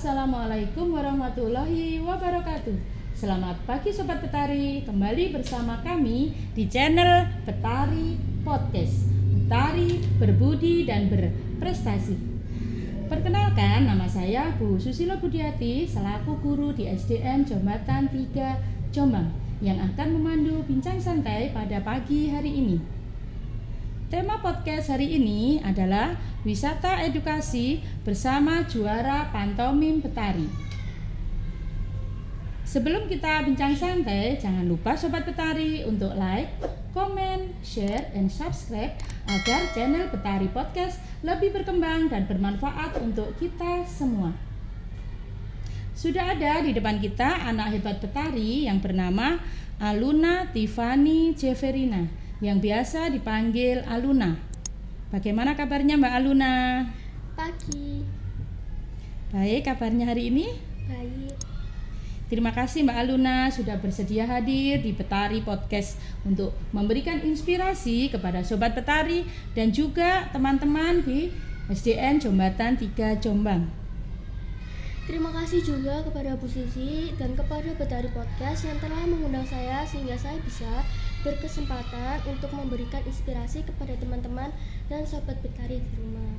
Assalamualaikum warahmatullahi wabarakatuh. Selamat pagi Sobat Betari, kembali bersama kami di channel Betari Podcast. Betari, berbudi dan berprestasi. Perkenalkan, nama saya Bu Susilo Budiati selaku guru di SDN Jombatan 3 Jombang yang akan memandu bincang santai pada pagi hari ini. Tema podcast hari ini adalah wisata edukasi bersama juara pantomim Betari. Sebelum kita bincang santai, jangan lupa Sobat Betari untuk like, comment, share, and subscribe agar channel Betari Podcast lebih berkembang dan bermanfaat untuk kita semua. Sudah ada di depan kita anak hebat Betari yang bernama Aluna Tiffany Jeverina yang biasa dipanggil Aluna. Bagaimana kabarnya Mbak Aluna? Pagi. Baik, kabarnya hari ini? Baik. Terima kasih Mbak Aluna sudah bersedia hadir di Betari Podcast untuk memberikan inspirasi kepada Sobat Betari dan juga teman-teman di SDN Jombatan 3 Jombang. Terima kasih juga kepada Bu Susi dan kepada Betari Podcast yang telah mengundang saya sehingga saya bisa berkesempatan untuk memberikan inspirasi kepada teman-teman dan Sobat Betari di rumah.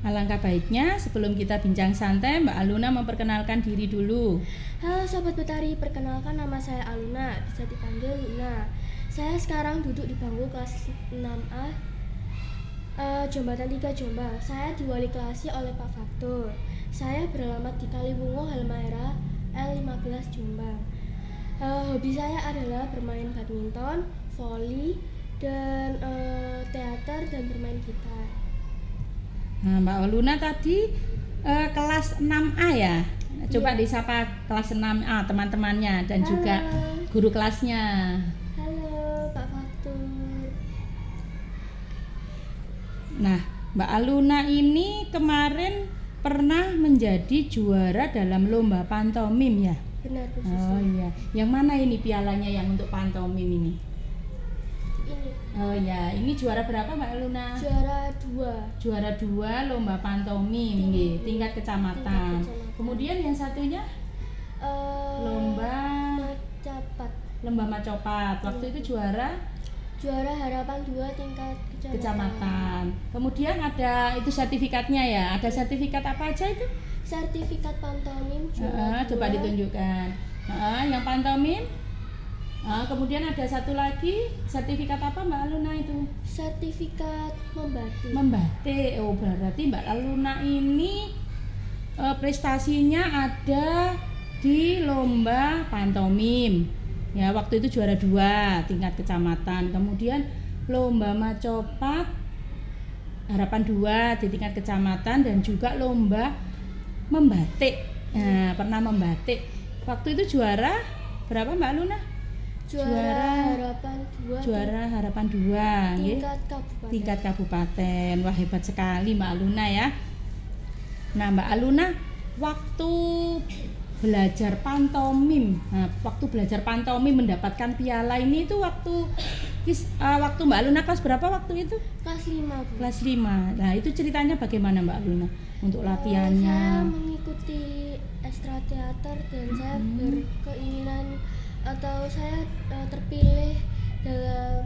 Alangkah baiknya sebelum kita bincang santai, Mbak Aluna memperkenalkan diri dulu. Halo Sobat Betari, perkenalkan nama saya Aluna, bisa dipanggil Luna. Saya sekarang duduk di bangku kelas 6A Jombatan 3 Jombang. Saya diwali kelasi oleh Pak Faktur. Saya beralamat di Kaliwungu, Halmahera, L15 Jombang. Hobi saya adalah bermain badminton, voli, dan teater dan bermain gitar. Nah, Mbak Aluna tadi kelas 6A ya? Coba disapa kelas 6A teman-temannya dan Halo. juga guru kelasnya. Halo Pak Faktur. Nah, Mbak Aluna ini kemarin pernah menjadi juara dalam lomba pantomim ya? Benar Bu Susi. Oh iya, yang mana ini pialanya yang untuk pantomim ini? Ini Oh iya, ini juara berapa Mbak Aluna? juara 2. Juara 2 lomba pantomim nggih, tingkat kecamatan. Kemudian yang satunya lomba Macapat. Macopat. Waktu itu juara Juara harapan 2 tingkat kecamatan. Kemudian ada itu sertifikatnya ya. Ada sertifikat apa aja itu? Sertifikat pantomim juara Coba 2. ditunjukkan. Yang pantomim. Kemudian ada satu lagi sertifikat apa Mbak Aluna itu? Sertifikat membatik. Membatik. Oh berarti Mbak Aluna ini prestasinya ada di lomba pantomim. Ya, waktu itu juara 2 tingkat kecamatan. Kemudian lomba macopat harapan 2 di tingkat kecamatan dan juga lomba membatik. Nah, pernah membatik. Waktu itu juara berapa Mbak Luna? Juara harapan 2. Juara harapan 2 tingkat kabupaten. tingkat kabupaten. Wah, hebat sekali Mbak Aluna ya. Nah, Mbak Aluna waktu belajar pantomim. Nah, waktu belajar pantomim mendapatkan piala ini itu waktu Mbak Aluna kelas berapa waktu itu? Kelas 5 Bu. Kelas 5. Nah, itu ceritanya bagaimana Mbak Aluna untuk Saya latihannya? mengikuti ekstra teater dan saya berkeinginan atau saya terpilih dalam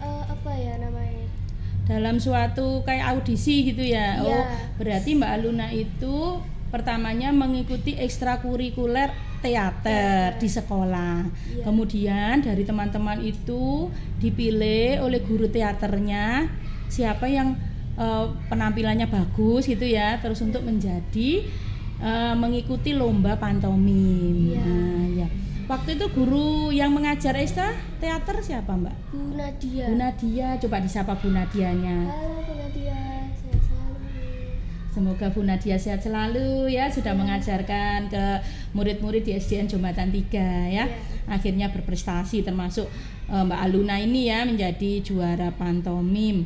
apa ya namanya? Dalam suatu kayak audisi gitu ya. Iya. Oh, berarti Mbak Aluna itu pertamanya mengikuti ekstrakurikuler teater di sekolah. Iya. Kemudian dari teman-teman itu dipilih oleh guru teaternya siapa yang penampilannya bagus gitu ya, terus untuk menjadi mengikuti lomba pantomim. Iya. Nah, ya. Waktu itu guru yang mengajar ekstra teater siapa Mbak? Bu Nadia. Bu Nadia, coba disapa Bu Nadianya. Halo Bu Nadia, sehat selalu. Semoga Bu Nadia sehat selalu ya, sudah mengajarkan ke murid-murid di SDN Jombatan 3 ya. Iya. Akhirnya berprestasi termasuk Mbak Aluna ini ya menjadi juara pantomim.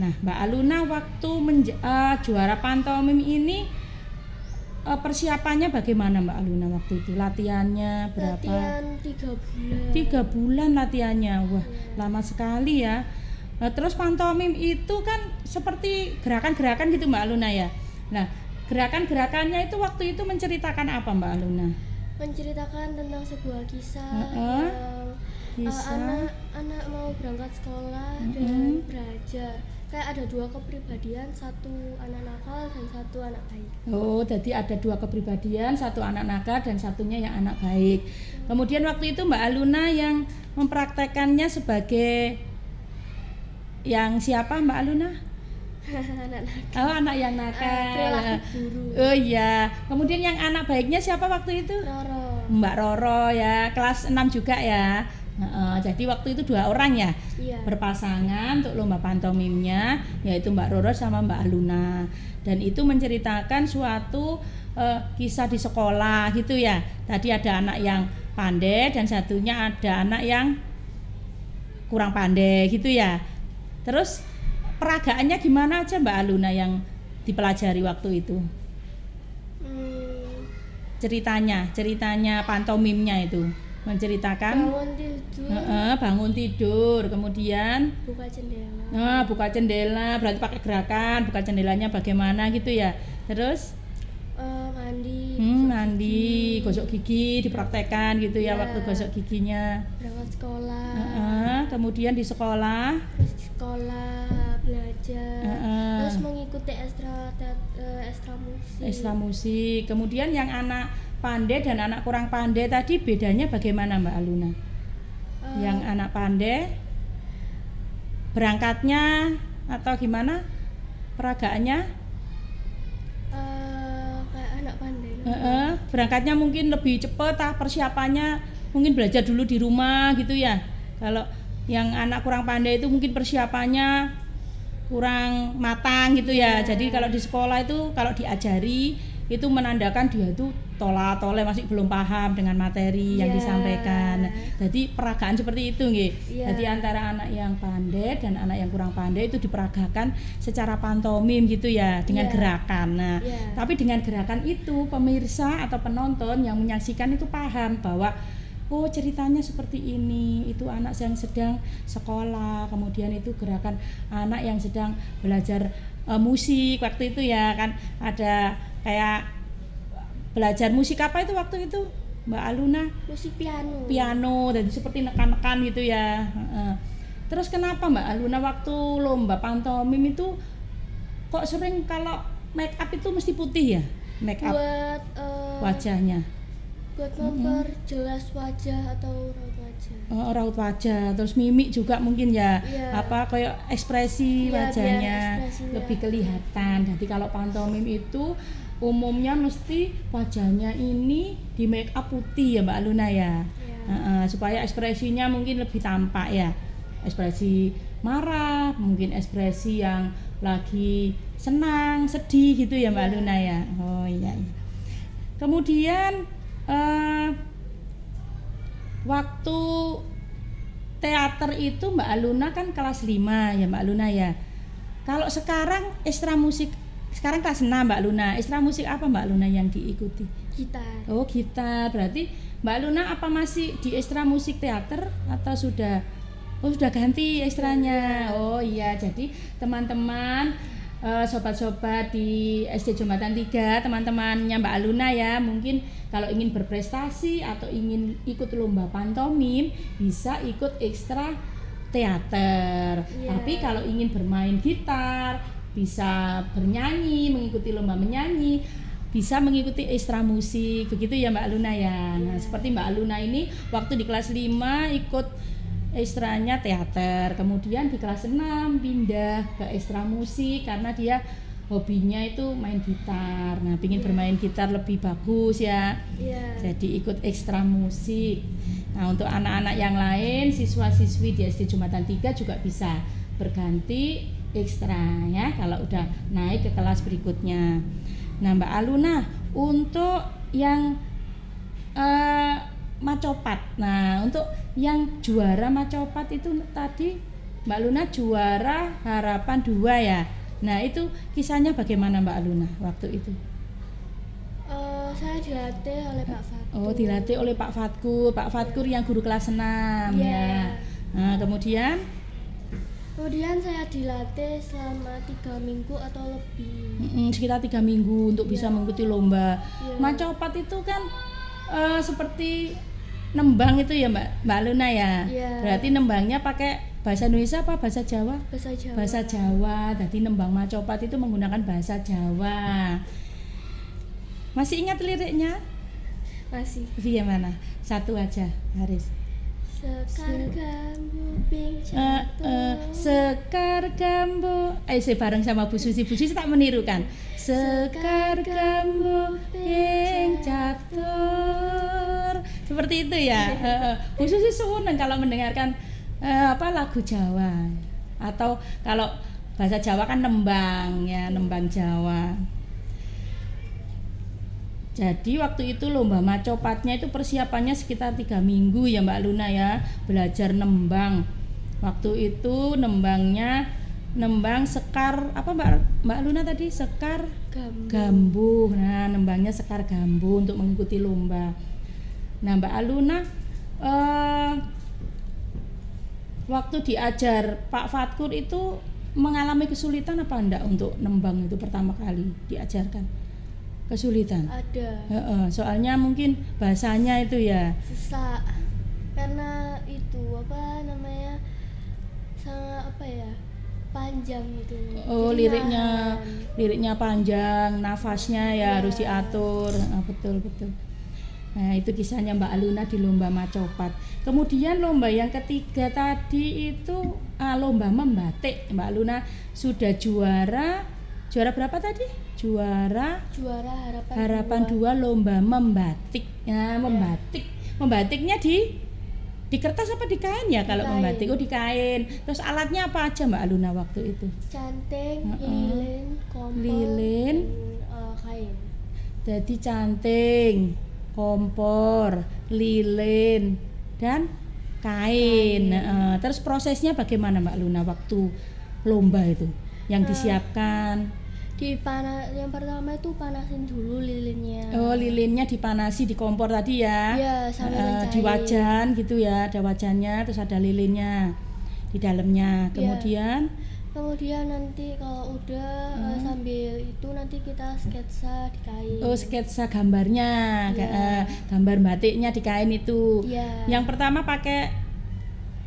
Nah, Mbak Aluna waktu juara pantomim ini persiapannya bagaimana Mbak Aluna waktu itu? Latihannya berapa? Latihan 3 bulan. 3 bulan latihannya. Wah, Iya. lama sekali ya. Terus pantomim itu kan seperti gerakan-gerakan gitu Mbak Aluna ya. Nah, Gerakan-gerakannya itu waktu itu menceritakan apa Mbak Aluna? Menceritakan tentang sebuah kisah Heeh. yang Kisah. anak mau berangkat sekolah dan belajar. Kayak ada dua kepribadian, satu anak nakal dan satu anak baik. Oh, jadi ada dua kepribadian, satu anak nakal dan satunya yang anak baik. Kemudian waktu itu Mbak Aluna yang mempraktekannya sebagai yang siapa Mbak Aluna? Anak nakal. Oh, anak yang nakal. Perilaku guru. Oh iya. Kemudian yang anak baiknya siapa waktu itu? Roro. Mbak Roro ya, kelas 6 juga ya. Jadi waktu itu 2 orang ya Iya. berpasangan untuk lomba pantomimnya, yaitu Mbak Roro sama Mbak Aluna. Dan itu menceritakan suatu kisah di sekolah gitu ya. Tadi ada anak yang pandai dan satunya ada anak yang kurang pandai gitu ya. Terus peragaannya gimana aja Mbak Aluna yang dipelajari waktu itu? Ceritanya pantomimnya itu menceritakan bangun tidur, kemudian buka jendela. buka jendela, berarti pakai gerakan buka jendelanya bagaimana gitu ya. Terus mandi, gosok gigi dipraktekkan gitu ya, waktu gosok giginya. Berangkat sekolah. Kemudian di sekolah. Terus di sekolah belajar. Terus mengikuti ekstra musik. Kemudian yang anak pandai dan anak kurang pandai tadi bedanya bagaimana Mbak Aluna? Yang anak pandai berangkatnya atau gimana? Peragaannya? Kayak anak pandai. Berangkatnya mungkin lebih cepat persiapannya mungkin belajar dulu di rumah gitu ya. Kalau yang anak kurang pandai itu mungkin persiapannya kurang matang gitu ya. Jadi kalau di sekolah itu kalau diajari itu menandakan dia itu tole masih belum paham dengan materi yang disampaikan. Jadi peragaan seperti itu nggih. Jadi antara anak yang pandai dan anak yang kurang pandai itu diperagakan secara pantomim gitu ya, dengan gerakan. Nah, tapi dengan gerakan itu pemirsa atau penonton yang menyaksikan itu paham bahwa oh ceritanya seperti ini, itu anak yang sedang sekolah, kemudian itu gerakan anak yang sedang belajar musik waktu itu ya kan, ada kayak belajar musik apa itu waktu itu Mbak Aluna? Musik piano. Jadi seperti nekan-nekan gitu ya. Terus kenapa Mbak Aluna waktu lomba pantomim itu kok sering kalau make up itu mesti putih ya? Make up buat wajahnya. Buat memperjelas wajah atau raut wajah. Raut wajah, terus mimik juga mungkin ya. Apa kayak ekspresi wajahnya lebih kelihatan. Jadi kalau pantomim itu umumnya mesti wajahnya ini di make up putih ya Mbak Aluna ya. Supaya ekspresinya mungkin lebih tampak ya. Ekspresi marah, mungkin ekspresi yang lagi senang, sedih gitu ya Mbak Aluna ya. Oh iya. Kemudian waktu teater itu Mbak Aluna kan kelas 5 ya Mbak Aluna ya. Kalau sekarang ekstra musik, sekarang kelas 6 Mbak Aluna, ekstra musik apa Mbak Aluna yang diikuti? Gitar. Oh gitar, berarti Mbak Aluna apa masih di ekstra musik teater atau sudah ganti ekstranya? Oh iya, jadi teman-teman sobat-sobat di SD Jembatan 3, teman-temannya Mbak Aluna ya, mungkin kalau ingin berprestasi atau ingin ikut lomba pantomim bisa ikut ekstra teater. Tapi kalau ingin bermain gitar, bisa bernyanyi, mengikuti lomba menyanyi, bisa mengikuti ekstra musik, begitu ya Mbak Aluna ya. Nah, seperti Mbak Aluna ini waktu di kelas 5 ikut ekstranya teater, kemudian di kelas 6 pindah ke ekstra musik karena dia hobinya itu main gitar. Nah, pingin bermain gitar lebih bagus ya. Jadi ikut ekstra musik. Nah, untuk anak-anak yang lain, siswa-siswi di SD Jembatan 3 juga bisa berganti ekstra ya kalau udah naik ke kelas berikutnya. Nah, Mbak Aluna, untuk yang Macopat. Nah, untuk yang juara Macopat itu tadi Mbak Luna juara Harapan 2 ya. Nah, itu kisahnya bagaimana Mbak Luna waktu itu? Saya dilatih oleh Pak Fatkur. Oh, dilatih oleh Pak Fatkur. Pak Fatkur yang guru kelas 6 ya. Nah, kemudian Kemudian saya dilatih selama 3 minggu atau lebih. Sekitar 3 minggu untuk bisa mengikuti lomba. Iya. Macopat itu kan seperti nembang itu ya Mbak Luna ya. Iya. Berarti nembangnya pakai bahasa Indonesia apa bahasa Jawa? Bahasa Jawa. Bahasa Jawa. Jadi nembang macopat itu menggunakan bahasa Jawa. Masih ingat liriknya? Masih. Gimana? Satu aja, Haris. Sekar gambu ping jatuh. Sekar gambu. Bareng sama Bu Susi. Bu Susi tak menirukan. Sekar gambu ping catur. Seperti itu ya. Bu Susi senang kalau mendengarkan lagu Jawa. Atau kalau bahasa Jawa kan nembang ya, nembang Jawa. Jadi waktu itu lomba macopatnya itu persiapannya sekitar 3 minggu ya Mbak Luna ya, belajar nembang. Waktu itu nembang sekar apa Mbak Luna tadi? Sekar gambu. Nah, nembangnya sekar gambu untuk mengikuti lomba. Nah, Mbak Luna waktu diajar Pak Fatkur itu mengalami kesulitan apa enggak untuk nembang itu pertama kali diajarkan? Kesulitan? Ada. Soalnya mungkin bahasanya itu ya susah karena itu sangat panjang gitu. Jadi liriknya panjang, nafasnya ya harus diatur. Betul. Nah, itu kisahnya Mbak Aluna di lomba macopat. Kemudian lomba yang ketiga tadi itu lomba membatik. Mbak Aluna sudah juara berapa tadi? Juara harapan 2 lomba membatik. Ya, membatik. Membatiknya di kertas apa di kain ya kalau membatik? Oh, di kain. Terus alatnya apa aja Mbak Aluna waktu itu? Canting, lilin, kompor, lilin, kain. Jadi canting, kompor, lilin, dan kain. Terus prosesnya bagaimana Mbak Luna waktu lomba itu yang disiapkan? Yang pertama itu panasin dulu lilinnya. Oh, lilinnya dipanasi di kompor tadi ya? Iya, sampai mencair. Di wajan gitu ya, ada wajannya, terus ada lilinnya di dalamnya. Kemudian nanti kalau udah sambil itu nanti kita sketsa di kain. Oh, sketsa gambarnya, gambar batiknya di kain itu. Yang pertama pakai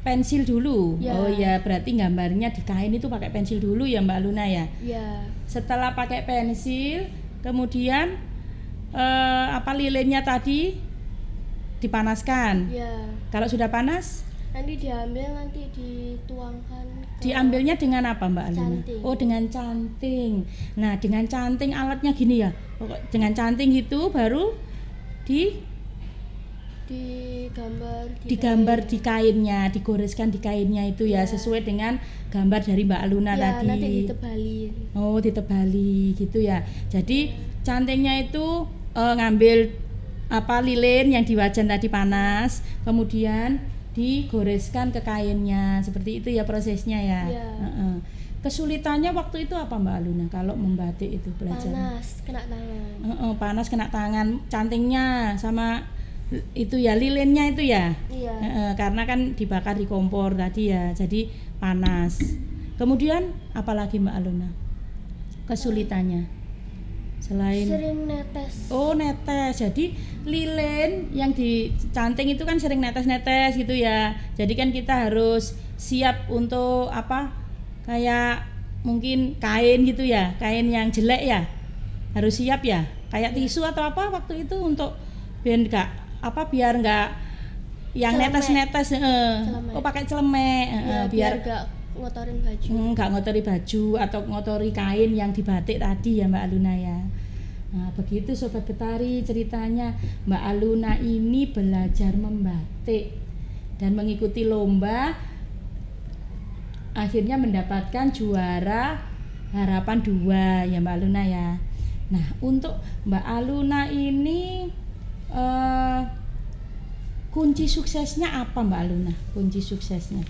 pensil dulu. Oh ya, berarti gambarnya di kain itu pakai pensil dulu ya Mbak Luna ya? Iya. Setelah pakai pensil, kemudian lilinnya tadi dipanaskan. Iya. Kalau sudah panas? Nanti nanti dituangkan. Diambilnya dengan apa Mbak Alina? Canting. Oh, dengan canting. Nah, dengan canting alatnya gini ya. Dengan canting itu baru digambar di kainnya, digoreskan di kainnya itu ya, sesuai dengan gambar dari Mbak Aluna tadi. Nanti ditebalin. Oh, ditebali gitu ya. Jadi cantingnya itu ngambil lilin yang di wajan tadi panas, kemudian digoreskan ke kainnya. Seperti itu ya prosesnya ya. Kesulitannya waktu itu apa Mbak Aluna kalau membatik itu belajar? Panas, kena tangan. Panas kena tangan, cantingnya sama itu ya, lilinnya itu ya. Karena kan dibakar di kompor tadi ya, jadi panas. Kemudian apalagi Mbak Aluna kesulitannya selain sering netes? Oh, netes. Jadi lilin yang dicanting itu kan sering netes gitu ya. Jadi kan kita harus siap untuk kayak mungkin kain gitu ya, kain yang jelek ya, harus siap ya, kayak tisu atau apa waktu itu untuk biar nggak yang netes-netes. Oh, pakai celemek. Biar nggak ngotorin baju. Nggak ngotori baju atau ngotori kain yang dibatik tadi ya Mbak Aluna ya. Nah, begitu Sobat Betari ceritanya Mbak Aluna ini belajar membatik dan mengikuti lomba, akhirnya mendapatkan juara harapan 2 ya Mbak Aluna ya. Nah, untuk Mbak Aluna ini kunci suksesnya apa Mbak Aluna? Kunci suksesnya?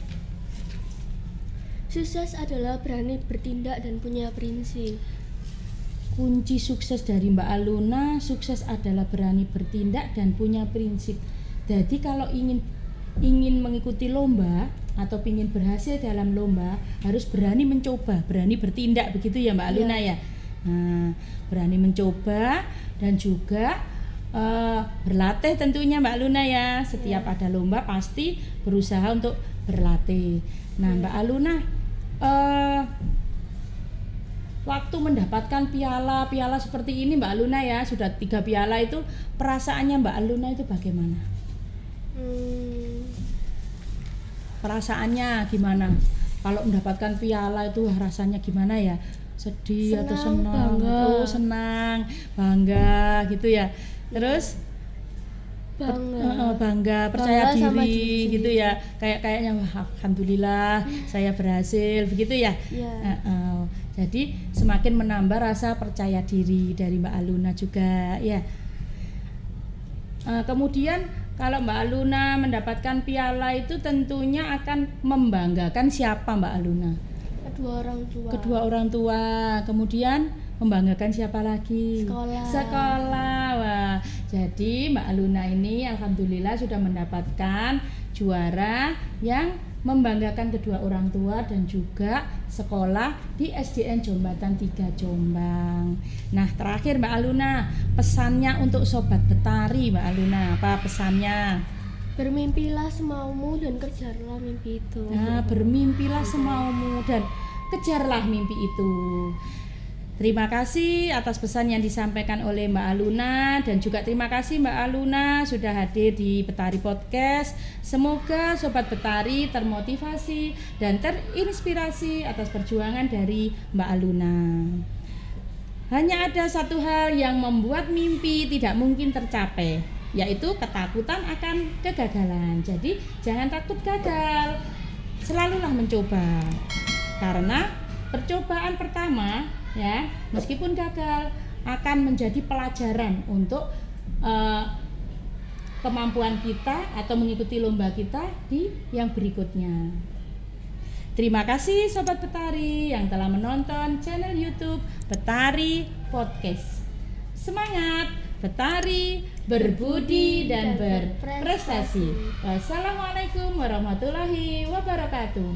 Sukses adalah berani bertindak dan punya prinsip. Kunci sukses dari Mbak Aluna, sukses adalah berani bertindak dan punya prinsip. Jadi kalau ingin mengikuti lomba atau ingin berhasil dalam lomba harus berani mencoba, berani bertindak, begitu ya Mbak Aluna ya. Nah, berani mencoba dan juga berlatih tentunya Mbak Aluna ya. Setiap ada lomba pasti berusaha untuk berlatih. Nah Mbak Aluna, waktu mendapatkan piala seperti ini Mbak Aluna ya, sudah 3 piala itu, perasaannya Mbak Aluna itu bagaimana? Perasaannya gimana? Kalau mendapatkan piala itu rasanya gimana ya? Sedih atau senang? Bangga. Senang, bangga gitu ya. Terus bangga, percaya Bangga sama diri diri gitu ya. Kayaknya wah, alhamdulillah saya berhasil begitu ya. Jadi semakin menambah rasa percaya diri dari Mbak Aluna juga ya. Kemudian kalau Mbak Aluna mendapatkan piala itu tentunya akan membanggakan siapa Mbak Aluna? Kedua orang tua. Kemudian membanggakan siapa lagi? Sekolah. Wah, jadi Mbak Aluna ini alhamdulillah sudah mendapatkan juara yang membanggakan kedua orang tua dan juga sekolah di SDN Jombatan 3 Jombang. Nah, terakhir Mbak Aluna, pesannya untuk Sobat Betari Mbak Aluna, apa pesannya? Bermimpilah semaumu dan kejarlah mimpi itu. Nah, bermimpilah semaumu dan kejarlah mimpi itu. Terima kasih atas pesan yang disampaikan oleh Mbak Aluna, dan juga terima kasih Mbak Aluna sudah hadir di Betari Podcast. Semoga Sobat Betari termotivasi dan terinspirasi atas perjuangan dari Mbak Aluna. Hanya ada satu hal yang membuat mimpi tidak mungkin tercapai, yaitu ketakutan akan kegagalan. Jadi jangan takut gagal, selalulah mencoba. Karena percobaan pertama ya, meskipun gagal akan menjadi pelajaran untuk kemampuan kita atau mengikuti lomba kita di yang berikutnya. Terima kasih Sobat Betari yang telah menonton channel YouTube Betari Podcast. Semangat Betari, berbudi dan berprestasi. Wassalamualaikum warahmatullahi wabarakatuh.